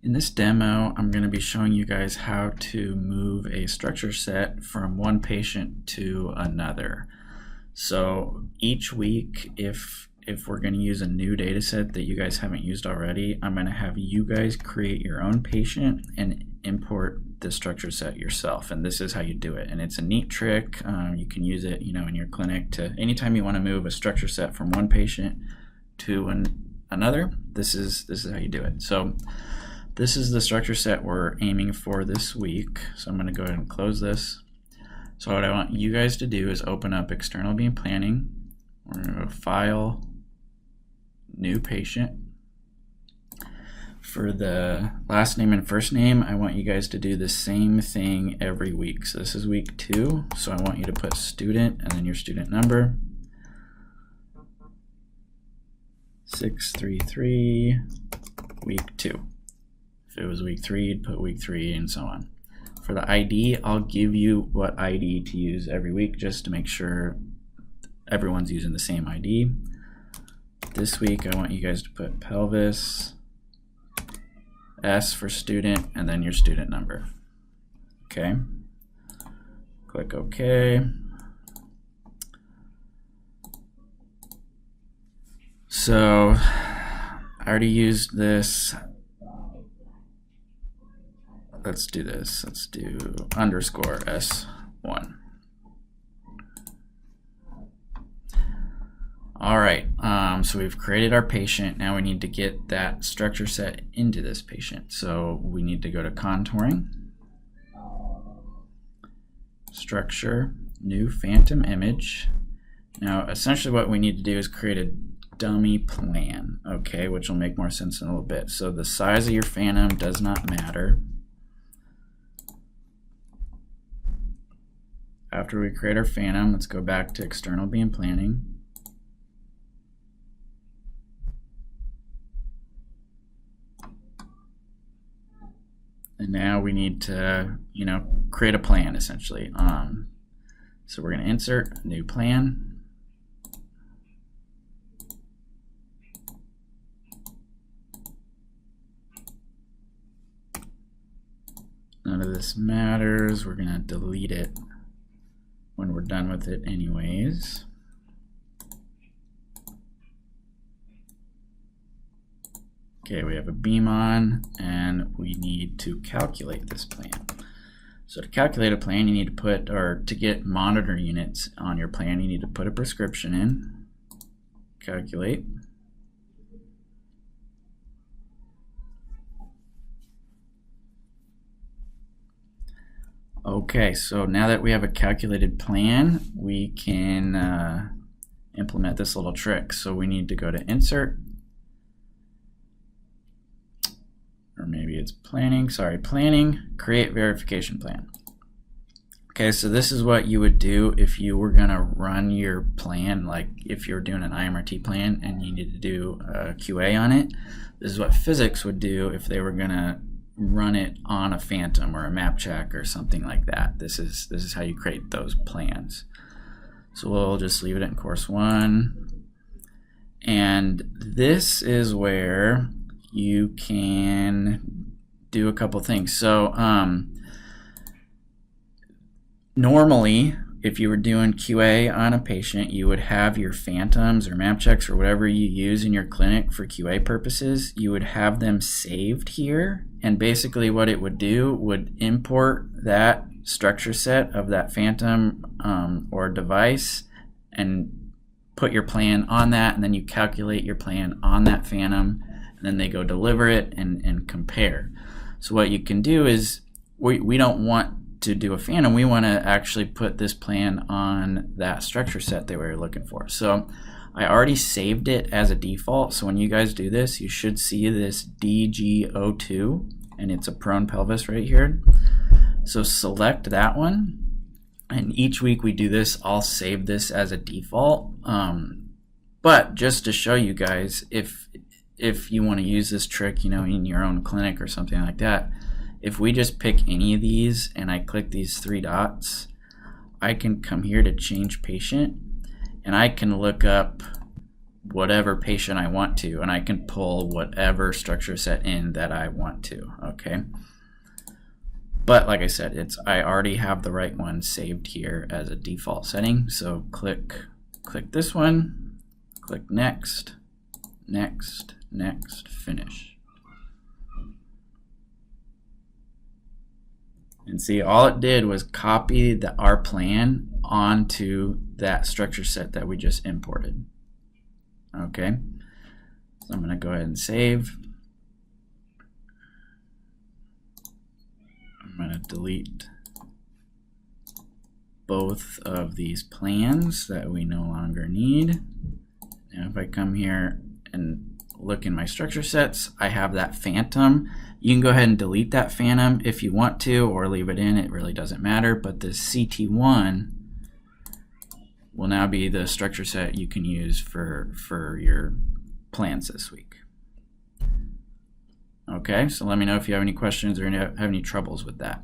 In this demo, I'm going to be showing you guys how to move a structure set from one patient to another. So each week, if we're going to use a new data set that you guys haven't used already, I'm going to have you guys create your own patient and import the structure set yourself. And this is how you do it. And it's a neat trick. You can use it, in your clinic to anytime you want to move a structure set from one patient to another. This is how you do it. So this is the structure set we're aiming for this week. So I'm going to go ahead and close this. So what I want you guys to do is open up External Beam Planning. We're going to go File, New Patient. For the last name and first name, I want you guys to do the same thing every week. So this is week 2. So I want you to put student and then your student number. 633, week 2. If it was week 3, you'd put week 3 and so on. For the ID, I'll give you what ID to use every week just to make sure everyone's using the same ID. This week, I want you guys to put pelvis, S for student, and then your student number. Okay. Click OK. So I already used this. Let's do this. Let's do underscore S1. All right, so we've created our patient. Now we need to get that structure set into this patient. So we need to go to contouring, structure, new phantom image. Now essentially what we need to do is create a dummy plan, okay, which will make more sense in a little bit. So the size of your phantom does not matter. After we create our phantom, let's go back to External Beam Planning. And now we need to, create a plan essentially. So we're going to insert new plan. None of this matters. We're going to delete it when we're done with it anyways. Okay, we have a beam on and we need to calculate this plan. So to calculate a plan, you need to put, or to get monitor units on your plan, you need to put a prescription in, calculate. Okay, so now that we have a calculated plan, we can implement this little trick. So we need to go to Insert, or maybe it's Planning, Planning, Create Verification Plan. Okay, so this is what you would do if you were going to run your plan, like if you're doing an IMRT plan and you need to do a QA on it. This is what physics would do if they were going to run it on a phantom or a map check or something like that. This is how you create those plans. So we'll just leave it in course 1. And this is where you can do a couple things. So normally, if you were doing QA on a patient, you would have your phantoms or map checks or whatever you use in your clinic for QA purposes, you would have them saved here. And basically what it would do would import that structure set of that phantom or device and put your plan on that, and then you calculate your plan on that phantom, and then they go deliver it and compare. So what you can do is, we don't want to do a phantom, we want to actually put this plan on that structure set that we were looking for. So I already saved it as a default, so when you guys do this, you should see this DG02, and it's a prone pelvis right here. So select that one, and each week we do this, I'll save this as a default. But just to show you guys, if you want to use this trick, in your own clinic or something like that, if we just pick any of these and I click these 3 dots, I can come here to change patient and I can look up whatever patient I want to, and I can pull whatever structure set in that I want to, okay? But like I said, I already have the right one saved here as a default setting, so click this one, click next, next, next, finish. And see, all it did was copy our plan onto that structure set that we just imported. Okay, so I'm going to go ahead and save. I'm going to delete both of these plans that we no longer need. Now if I come here and look in my structure sets, I have that phantom. You can go ahead and delete that phantom if you want to, or leave it in. It really doesn't matter, but the CT1 will now be the structure set you can use for your plans this week. Okay, so let me know if you have any questions or have any troubles with that.